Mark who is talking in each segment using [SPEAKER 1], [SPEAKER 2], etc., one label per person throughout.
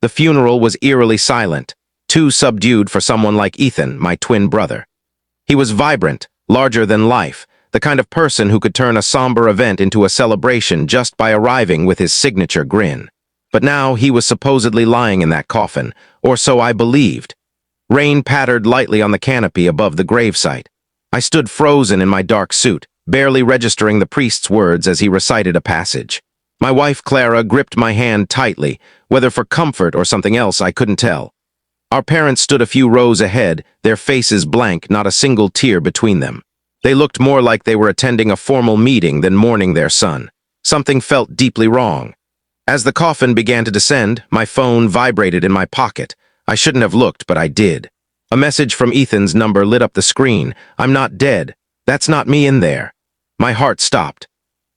[SPEAKER 1] The funeral was eerily silent, too subdued for someone like Ethan, my twin brother. He was vibrant, larger than life, the kind of person who could turn a somber event into a celebration just by arriving with his signature grin. But now he was supposedly lying in that coffin, or so I believed. Rain pattered lightly on the canopy above the gravesite. I stood frozen in my dark suit, barely registering the priest's words as he recited a passage. My wife Clara gripped my hand tightly, whether for comfort or something else I couldn't tell. Our parents stood a few rows ahead, their faces blank, not a single tear between them. They looked more like they were attending a formal meeting than mourning their son. Something felt deeply wrong. As the coffin began to descend, my phone vibrated in my pocket. I shouldn't have looked, but I did. A message from Ethan's number lit up the screen. "I'm not dead. That's not me in there." My heart stopped.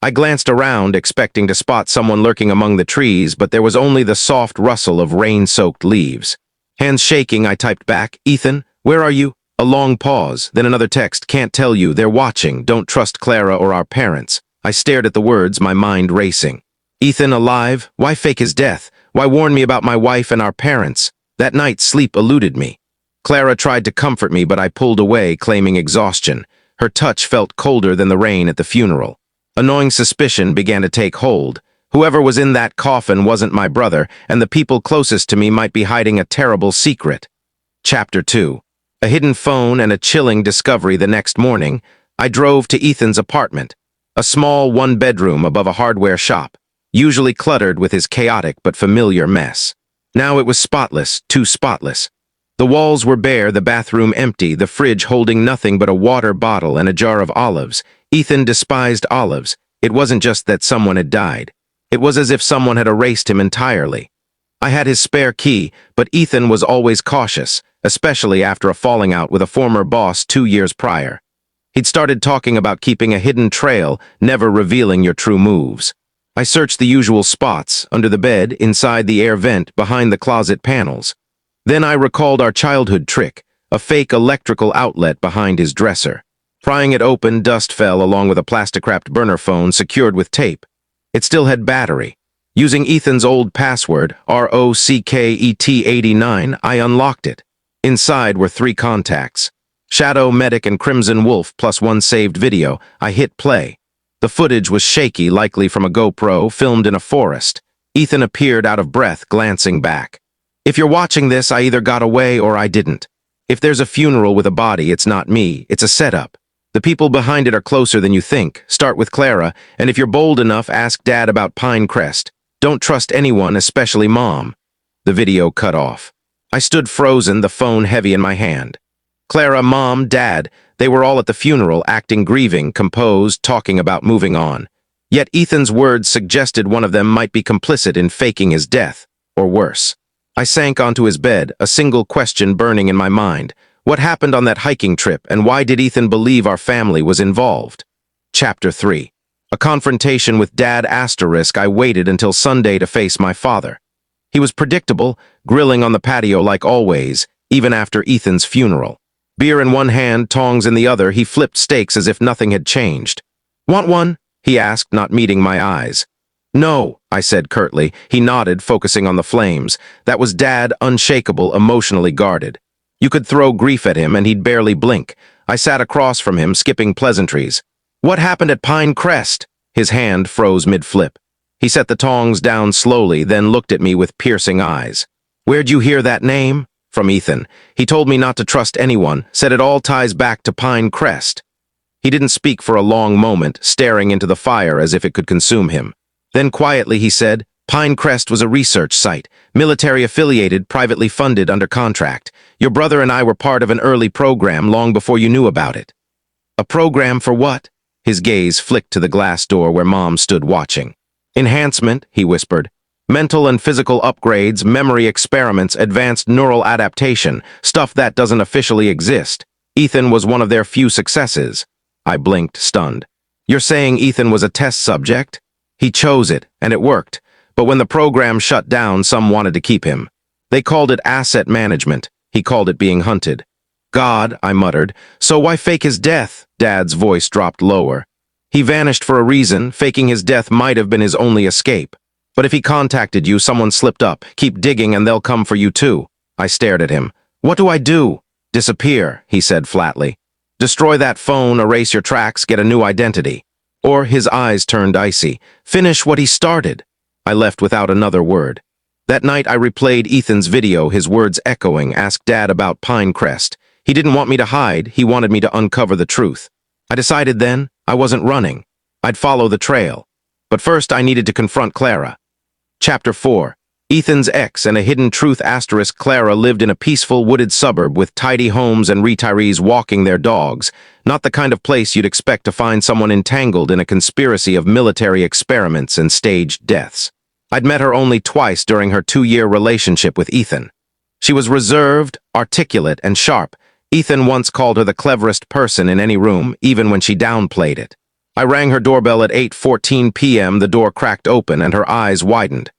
[SPEAKER 1] I glanced around, expecting to spot someone lurking among the trees, but there was only the soft rustle of rain-soaked leaves. Hands shaking, I typed back, "Ethan, where are you?" A long pause, then another text, "Can't tell you, they're watching, don't trust Clara or our parents." I stared at the words, my mind racing. Ethan alive? Why fake his death? Why warn me about my wife and our parents? That night, sleep eluded me. Clara tried to comfort me, but I pulled away, claiming exhaustion. Her touch felt colder than the rain at the funeral. Annoying suspicion began to take hold. Whoever was in that coffin wasn't my brother, and the people closest to me might be hiding a terrible secret. Chapter 2. A hidden phone and a chilling discovery the next morning. I drove to Ethan's apartment, a small one-bedroom above a hardware shop, usually cluttered with his chaotic but familiar mess. Now it was spotless, too spotless. The walls were bare, the bathroom empty, the fridge holding nothing but a water bottle and a jar of olives. Ethan despised olives. It wasn't just that someone had died. It was as if someone had erased him entirely. I had his spare key, but Ethan was always cautious, especially after a falling out with a former boss 2 years prior. He'd started talking about keeping a hidden trail, never revealing your true moves. I searched the usual spots, under the bed, inside the air vent, behind the closet panels. Then I recalled our childhood trick, a fake electrical outlet behind his dresser. Prying it open, dust fell along with a plastic-wrapped burner phone secured with tape. It still had battery. Using Ethan's old password, ROCKET89, I unlocked it. Inside were 3 contacts. Shadow, Medic, and Crimson Wolf, plus 1 saved video. I hit play. The footage was shaky, likely from a GoPro, filmed in a forest. Ethan appeared out of breath, glancing back. If you're watching this, I either got away or I didn't. If there's a funeral with a body, it's not me, it's a setup. The people behind it are closer than you think. Start with Clara, and if you're bold enough, ask Dad about Pinecrest. Don't trust anyone, especially Mom. The video cut off. I stood frozen, the phone heavy in my hand. Clara, Mom, Dad, they were all at the funeral, acting grieving, composed, talking about moving on. Yet Ethan's words suggested one of them might be complicit in faking his death, or worse. I sank onto his bed, a single question burning in my mind. What happened on that hiking trip, and why did Ethan believe our family was involved? Chapter 3. A confrontation with Dad *. I waited until Sunday to face my father. He was predictable, grilling on the patio like always, even after Ethan's funeral. Beer in one hand, tongs in the other, he flipped steaks as if nothing had changed. "Want one?" he asked, not meeting my eyes. "No," I said curtly. He nodded, focusing on the flames. That was Dad, unshakable, emotionally guarded. You could throw grief at him and he'd barely blink. I sat across from him, skipping pleasantries. "What happened at Pinecrest?" His hand froze mid-flip. He set the tongs down slowly, then looked at me with piercing eyes. "Where'd you hear that name?" "From Ethan. He told me not to trust anyone, said it all ties back to Pinecrest." He didn't speak for a long moment, staring into the fire as if it could consume him. Then quietly he said, "Pinecrest was a research site, military-affiliated, privately funded, under contract. Your brother and I were part of an early program long before you knew about it." "A program for what?" His gaze flicked to the glass door where Mom stood watching. "Enhancement," he whispered. "Mental and physical upgrades, memory experiments, advanced neural adaptation, stuff that doesn't officially exist. Ethan was one of their few successes." I blinked, stunned. "You're saying Ethan was a test subject?" "He chose it, and it worked. But when the program shut down, some wanted to keep him. They called it asset management. He called it being hunted." "God," I muttered. "So why fake his death?" Dad's voice dropped lower. "He vanished for a reason. Faking his death might have been his only escape." But if he contacted you, someone slipped up. Keep digging and they'll come for you too. I stared at him. What do I do? Disappear, he said flatly. Destroy that phone, erase your tracks, get a new identity. Or his eyes turned icy. Finish what he started. I left without another word. That night I replayed Ethan's video, his words echoing, asked Dad about Pinecrest. He didn't want me to hide, he wanted me to uncover the truth. I decided then I wasn't running. I'd follow the trail. But first I needed to confront Clara. Chapter 4. Ethan's ex and a hidden truth *. Clara lived in a peaceful wooded suburb with tidy homes and retirees walking their dogs, not the kind of place you'd expect to find someone entangled in a conspiracy of military experiments and staged deaths. I'd met her only twice during her 2-year relationship with Ethan. She was reserved, articulate, and sharp. Ethan once called her the cleverest person in any room, even when she downplayed it. I rang her doorbell at 8:14 p.m. The door cracked open and her eyes widened.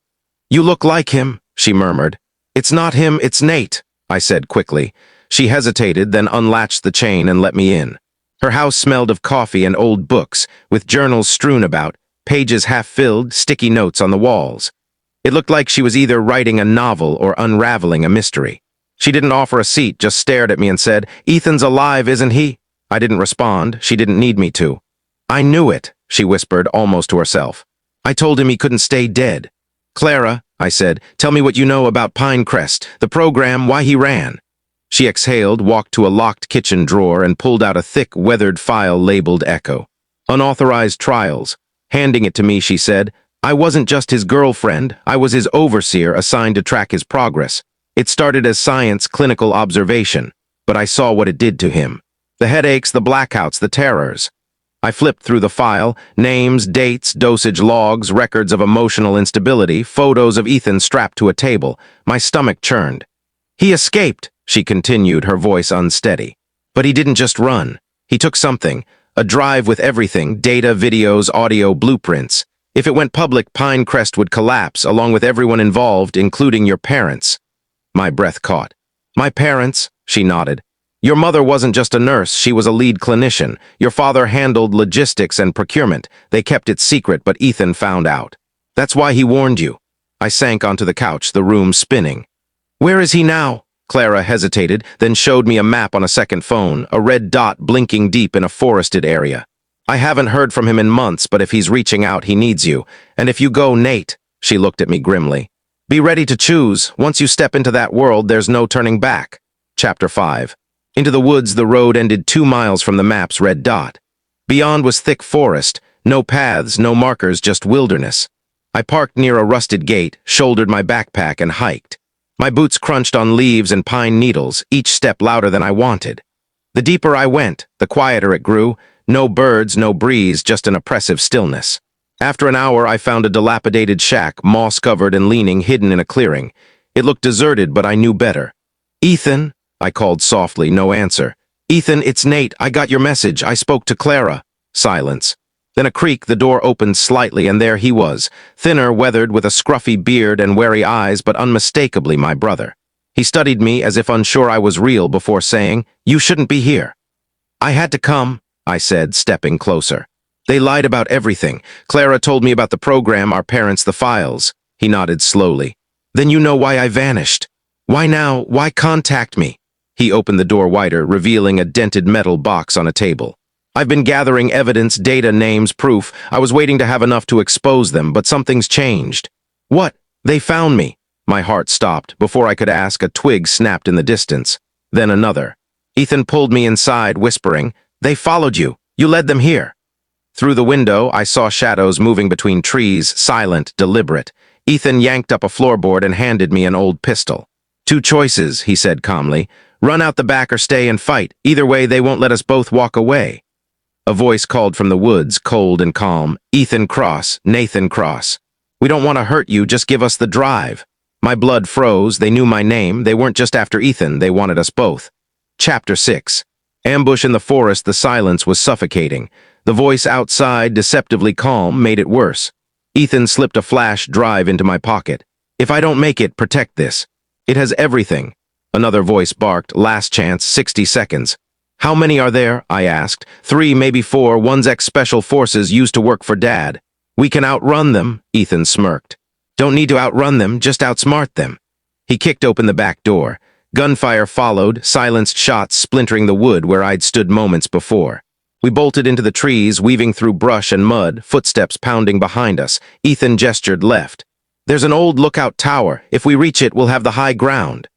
[SPEAKER 1] You look like him, she murmured. It's not him, it's Nate, I said quickly. She hesitated, then unlatched the chain and let me in. Her house smelled of coffee and old books, with journals strewn about, pages half-filled, sticky notes on the walls. It looked like she was either writing a novel or unraveling a mystery. She didn't offer a seat, just stared at me and said, Ethan's alive, isn't he? I didn't respond. She didn't need me to. I knew it, she whispered, almost to herself. I told him he couldn't stay dead. Clara, I said, tell me what you know about Pinecrest, the program, why he ran. She exhaled, walked to a locked kitchen drawer, and pulled out a thick, weathered file labeled Echo. Unauthorized trials. Handing it to me, she said, I wasn't just his girlfriend, I was his overseer assigned to track his progress. It started as science, clinical observation, but I saw what it did to him. The headaches, the blackouts, the terrors. I flipped through the file, names, dates, dosage logs, records of emotional instability, photos of Ethan strapped to a table. My stomach churned. He escaped, she continued, her voice unsteady. But he didn't just run. He took something, a drive with everything, data, videos, audio, blueprints. If it went public, Pinecrest would collapse, along with everyone involved, including your parents. My breath caught. My parents, she nodded. Your mother wasn't just a nurse, she was a lead clinician. Your father handled logistics and procurement. They kept it secret, but Ethan found out. That's why he warned you. I sank onto the couch, the room spinning. Where is he now? Clara hesitated, then showed me a map on a second phone, a red dot blinking deep in a forested area. I haven't heard from him in months, but if he's reaching out, he needs you. And if you go, Nate, she looked at me grimly. Be ready to choose. Once you step into that world, there's no turning back. Chapter 5. Into the woods, the road ended 2 miles from the map's red dot. Beyond was thick forest, no paths, no markers, just wilderness. I parked near a rusted gate, shouldered my backpack, and hiked. My boots crunched on leaves and pine needles, each step louder than I wanted. The deeper I went, the quieter it grew. No birds, no breeze, just an oppressive stillness. After an hour, I found a dilapidated shack, moss-covered and leaning, hidden in a clearing. It looked deserted, but I knew better. Ethan, I called softly, no answer. Ethan, it's Nate. I got your message. I spoke to Clara. Silence. Then a creak, the door opened slightly, and there he was, thinner, weathered, with a scruffy beard and wary eyes, but unmistakably my brother. He studied me as if unsure I was real before saying, You shouldn't be here. I had to come, I said, stepping closer. They lied about everything. Clara told me about the program, our parents, the files. He nodded slowly. Then you know why I vanished. Why now? Why contact me? He opened the door wider, revealing a dented metal box on a table. I've been gathering evidence, data, names, proof. I was waiting to have enough to expose them, but something's changed. What? They found me. My heart stopped. Before I could ask, a twig snapped in the distance. Then another. Ethan pulled me inside, whispering, They followed you. You led them here. Through the window, I saw shadows moving between trees, silent, deliberate. Ethan yanked up a floorboard and handed me an old pistol. 2 choices, he said calmly. Run out the back or stay and fight. Either way, they won't let us both walk away. A voice called from the woods, cold and calm. Ethan Cross, Nathan Cross. We don't want to hurt you, just give us the drive. My blood froze. They knew my name. They weren't just after Ethan. They wanted us both. Chapter 6. Ambush in the forest, the silence was suffocating. The voice outside, deceptively calm, made it worse. Ethan slipped a flash drive into my pocket. If I don't make it, protect this. It has everything. Another voice barked, last chance, 60 seconds. How many are there? I asked. 3, maybe 4, one's ex-special forces used to work for Dad. We can outrun them, Ethan smirked. Don't need to outrun them, just outsmart them. He kicked open the back door. Gunfire followed, silenced shots splintering the wood where I'd stood moments before. We bolted into the trees, weaving through brush and mud, footsteps pounding behind us. Ethan gestured left. There's an old lookout tower. If we reach it, we'll have the high ground.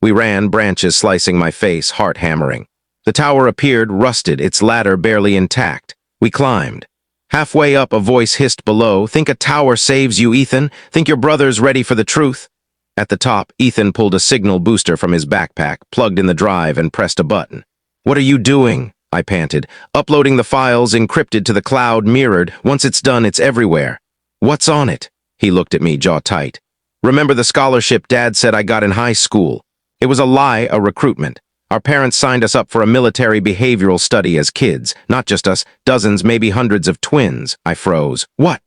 [SPEAKER 1] We ran, branches slicing my face, heart hammering. The tower appeared, rusted, its ladder barely intact. We climbed. Halfway up, a voice hissed below, "Think a tower saves you, Ethan? Think your brother's ready for the truth?" At the top, Ethan pulled a signal booster from his backpack, plugged in the drive, and pressed a button. "What are you doing?" I panted. "Uploading the files, encrypted to the cloud, mirrored. Once it's done, it's everywhere." "What's on it?" He looked at me, jaw tight. "Remember the scholarship Dad said I got in high school? It was a lie, a recruitment. Our parents signed us up for a military behavioral study as kids. Not just us, dozens, maybe hundreds of twins." I froze. "What?"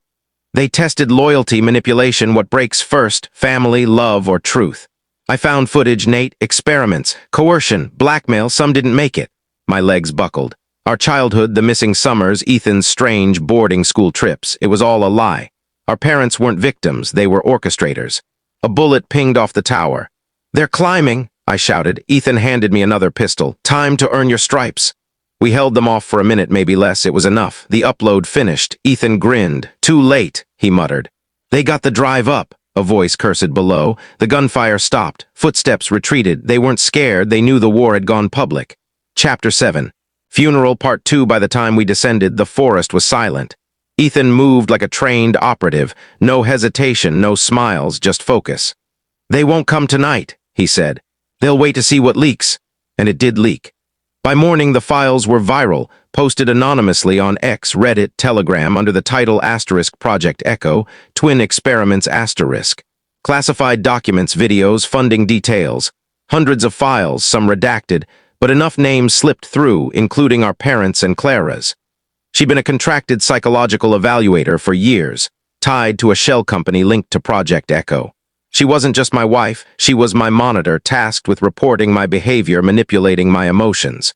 [SPEAKER 1] "They tested loyalty, manipulation, what breaks first, family, love, or truth. I found footage, Nate, experiments, coercion, blackmail, some didn't make it." My legs buckled. Our childhood, the missing summers, Ethan's strange boarding school trips, it was all a lie. Our parents weren't victims, they were orchestrators. A bullet pinged off the tower. "They're climbing," I shouted. Ethan handed me another pistol. "Time to earn your stripes." We held them off for a minute, maybe less. It was enough. The upload finished. Ethan grinned. "Too late," he muttered. "They got the drive up," a voice cursed below. The gunfire stopped. Footsteps retreated. They weren't scared. They knew the war had gone public. Chapter 7. Funeral Part 2. By the time we descended, the forest was silent. Ethan moved like a trained operative. No hesitation, no smiles, just focus. "They won't come tonight," he said. "They'll wait to see what leaks." And it did leak. By morning, the files were viral, posted anonymously on X, Reddit, Telegram, under the title *Project Echo, Twin Experiments *. Classified documents, videos, funding details. Hundreds of files, some redacted, but enough names slipped through, including our parents' and Clara's. She'd been a contracted psychological evaluator for years, tied to a shell company linked to Project Echo. She wasn't just my wife, she was my monitor, tasked with reporting my behavior, manipulating my emotions.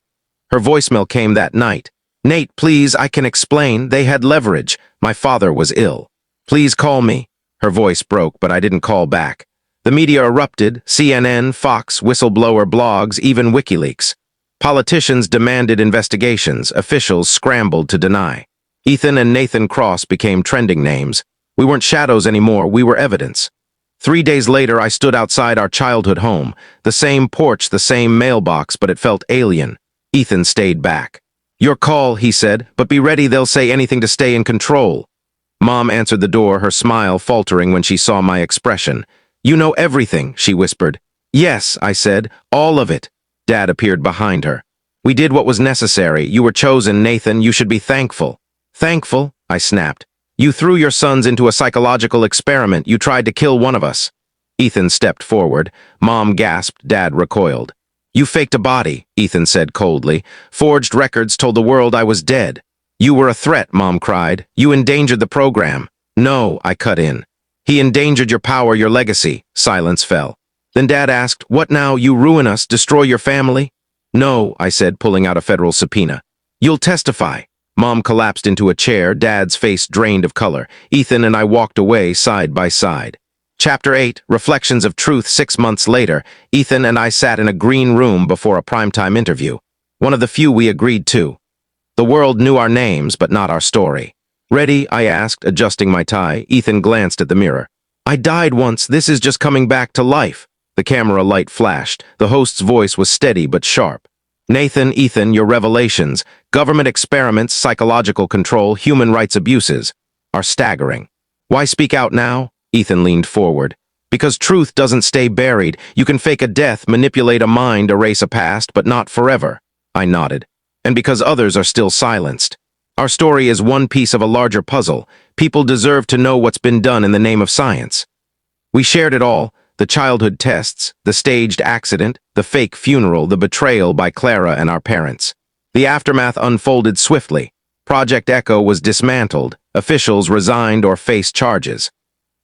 [SPEAKER 1] Her voicemail came that night. "Nate, please, I can explain. They had leverage. My father was ill. Please call me." Her voice broke, but I didn't call back. The media erupted, CNN, Fox, whistleblower blogs, even WikiLeaks. Politicians demanded investigations, officials scrambled to deny. Ethan and Nathan Cross became trending names. We weren't shadows anymore, we were evidence. 3 days later, I stood outside our childhood home. The same porch, the same mailbox, but it felt alien. Ethan stayed back. "Your call," he said, "but be ready, they'll say anything to stay in control." Mom answered the door, her smile faltering when she saw my expression. "You know everything," she whispered. "Yes," I said, "all of it." Dad appeared behind her. "We did what was necessary. You were chosen, Nathan. You should be thankful." "Thankful?" I snapped. "You threw your sons into a psychological experiment. You tried to kill one of us." Ethan stepped forward. Mom gasped. Dad recoiled. "You faked a body," Ethan said coldly. "Forged records told the world I was dead." "You were a threat," Mom cried. "You endangered the program." "No," I cut in. "He endangered your power, your legacy." Silence fell. Then Dad asked, "What now? You ruin us, destroy your family?" "No," I said, pulling out a federal subpoena. "You'll testify." Mom collapsed into a chair, Dad's face drained of color. Ethan and I walked away side by side. Chapter 8, Reflections of Truth. 6 months later, Ethan and I sat in a green room before a primetime interview. One of the few we agreed to. The world knew our names, but not our story. "Ready?" I asked, adjusting my tie. Ethan glanced at the mirror. "I died once. This is just coming back to life." The camera light flashed. The host's voice was steady but sharp. "Nathan, Ethan, your revelations, government experiments, psychological control, human rights abuses, are staggering. Why speak out now?" Ethan leaned forward. "Because truth doesn't stay buried. You can fake a death, manipulate a mind, erase a past, but not forever." I nodded. "And because others are still silenced. Our story is one piece of a larger puzzle. People deserve to know what's been done in the name of science." We shared it all. The childhood tests, the staged accident, the fake funeral, the betrayal by Clara and our parents. The aftermath unfolded swiftly. Project Echo was dismantled. Officials resigned or faced charges.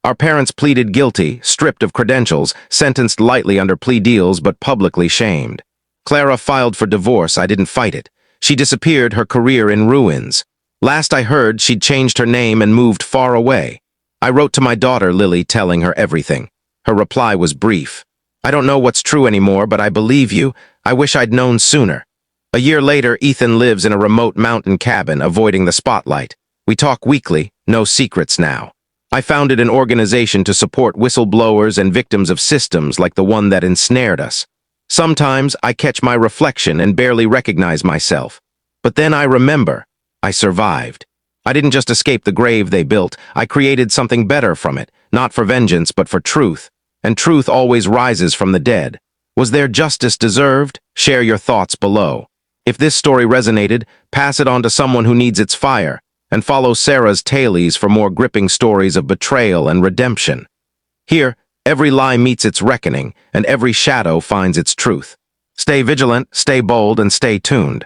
[SPEAKER 1] Our parents pleaded guilty, stripped of credentials, sentenced lightly under plea deals but publicly shamed. Clara filed for divorce. I didn't fight it. She disappeared, her career in ruins. Last I heard, she'd changed her name and moved far away. I wrote to my daughter, Lily, telling her everything. Her reply was brief. I don't know what's true anymore, but I believe you. I wish I'd known sooner. A year later, Ethan lives in a remote mountain cabin, avoiding the spotlight. We talk weekly, no secrets now. I founded an organization to support whistleblowers and victims of systems like the one that ensnared us. Sometimes I catch my reflection and barely recognize myself. But then I remember, I survived. I didn't just escape the grave they built, I created something better from it, not for vengeance but for truth. And truth always rises from the dead. Was there justice deserved? Share your thoughts below. If this story resonated, pass it on to someone who needs its fire, and follow Sarah's Tales for more gripping stories of betrayal and redemption. Here, every lie meets its reckoning, and every shadow finds its truth. Stay vigilant, stay bold, and stay tuned.